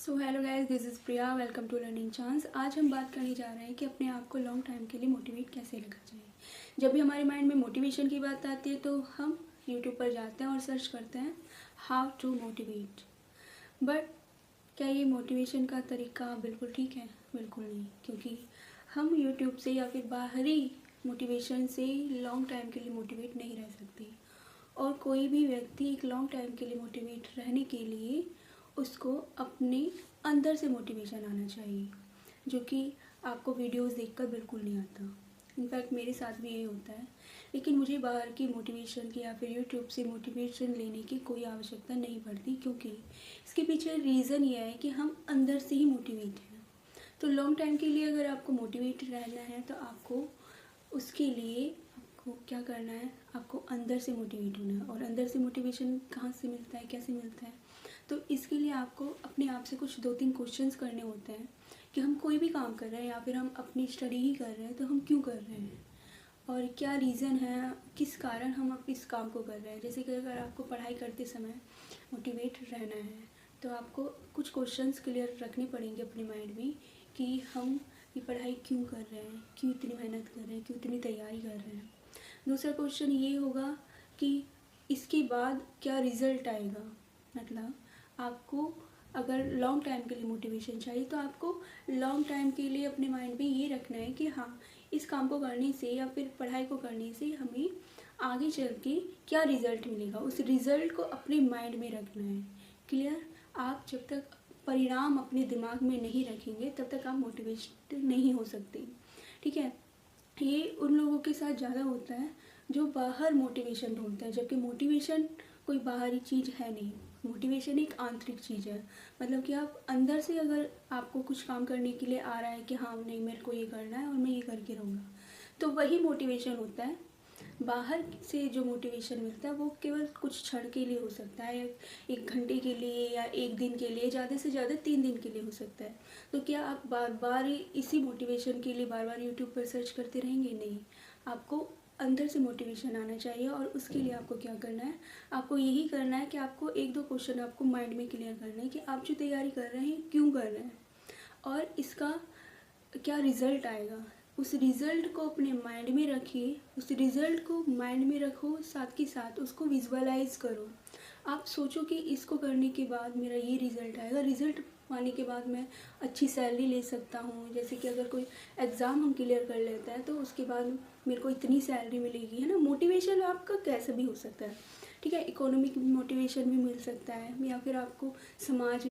So hello guys, this is Priya. Welcome to learning chance. आज हम बात करने जा रहे हैं कि अपने आप को लॉन्ग टाइम के लिए मोटिवेट कैसे रखा जाए। जब भी हमारे माइंड में मोटिवेशन की बात आती है तो हम यूट्यूब पर जाते हैं और सर्च करते हैं हाउ टू मोटिवेट। बट क्या ये मोटिवेशन का तरीका बिल्कुल ठीक है? बिल्कुल नहीं, क्योंकि हम यूट्यूब से या फिर बाहरी मोटिवेशन से लॉन्ग टाइम के लिए मोटिवेट नहीं रह सकते। और कोई भी व्यक्ति एक लॉन्ग टाइम के लिए मोटिवेट रहने के लिए उसको अपने अंदर से मोटिवेशन आना चाहिए, जो कि आपको वीडियोस देखकर बिल्कुल नहीं आता। इनफैक्ट मेरे साथ भी यही होता है। लेकिन मुझे बाहर की मोटिवेशन की या फिर यूट्यूब से मोटिवेशन लेने की कोई आवश्यकता नहीं पड़ती, क्योंकि इसके पीछे रीज़न ये है कि हम अंदर से ही मोटिवेट हैं। तो लॉन्ग टाइम के लिए अगर आपको मोटिवेट रहना है तो आपको उसके लिए आपको क्या करना है, आपको अंदर से मोटिवेट होना है। और अंदर से मोटिवेशन कहाँ से मिलता है, कैसे मिलता है? तो इसके लिए आपको अपने आप से कुछ 2-3 क्वेश्चंस करने होते हैं कि हम कोई भी काम कर रहे हैं या फिर हम अपनी स्टडी ही कर रहे हैं तो हम क्यों कर रहे हैं और क्या रीज़न है, किस कारण हम अब इस काम को कर रहे हैं। जैसे कि अगर आपको पढ़ाई करते समय मोटिवेट रहना है तो आपको कुछ क्वेश्चंस क्लियर रखने पड़ेंगे अपने माइंड में कि हम ये पढ़ाई क्यों कर रहे हैं, क्यों इतनी मेहनत कर रहे हैं, क्यों इतनी तैयारी कर रहे हैं। दूसरा क्वेश्चन ये होगा कि इसके बाद क्या रिज़ल्ट आएगा। मतलब आपको अगर लॉन्ग टाइम के लिए मोटिवेशन चाहिए तो आपको लॉन्ग टाइम के लिए अपने माइंड में ये रखना है कि हाँ, इस काम को करने से या फिर पढ़ाई को करने से हमें आगे चल के क्या रिज़ल्ट मिलेगा, उस रिज़ल्ट को अपने माइंड में रखना है। क्लियर? आप जब तक परिणाम अपने दिमाग में नहीं रखेंगे तब तक आप मोटिवेट नहीं हो सकते। ठीक है? ये उन लोगों के साथ ज़्यादा होता है जो बाहर मोटिवेशन ढूंढते हैं, जबकि मोटिवेशन कोई बाहरी चीज़ है नहीं। मोटिवेशन एक आंतरिक चीज़ है। मतलब कि आप अंदर से अगर आपको कुछ काम करने के लिए आ रहा है कि हाँ नहीं, मेरे को ये करना है और मैं ये करके रहूँगा, तो वही मोटिवेशन होता है। बाहर से जो मोटिवेशन मिलता है वो केवल कुछ क्षण के लिए हो सकता है, 1 घंटे के लिए या 1 दिन के लिए, ज़्यादा से ज़्यादा 3 दिन के लिए हो सकता है। तो क्या आप बार बार इसी मोटिवेशन के लिए बार बार यूट्यूब पर सर्च करते रहेंगे? नहीं, आपको अंदर से मोटिवेशन आना चाहिए। और उसके लिए आपको क्या करना है, आपको यही करना है कि आपको 1-2 क्वेश्चन आपको माइंड में क्लियर करना है कि आप जो तैयारी कर रहे हैं क्यों कर रहे हैं और इसका क्या रिज़ल्ट आएगा। उस रिज़ल्ट को अपने माइंड में रखिए, उस रिज़ल्ट को माइंड में रखो, साथ के साथ उसको विजुअलाइज़ करो। आप सोचो कि इसको करने के बाद मेरा ये रिज़ल्ट आएगा, रिज़ल्ट पाने के बाद मैं अच्छी सैलरी ले सकता हूँ। जैसे कि अगर कोई एग्ज़ाम हम क्लियर कर लेते हैं तो उसके बाद मेरे को इतनी सैलरी मिलेगी, है ना। मोटिवेशन आपका कैसे भी हो सकता है, ठीक है। इकोनॉमिक मोटिवेशन भी मिल सकता है या फिर आपको समाज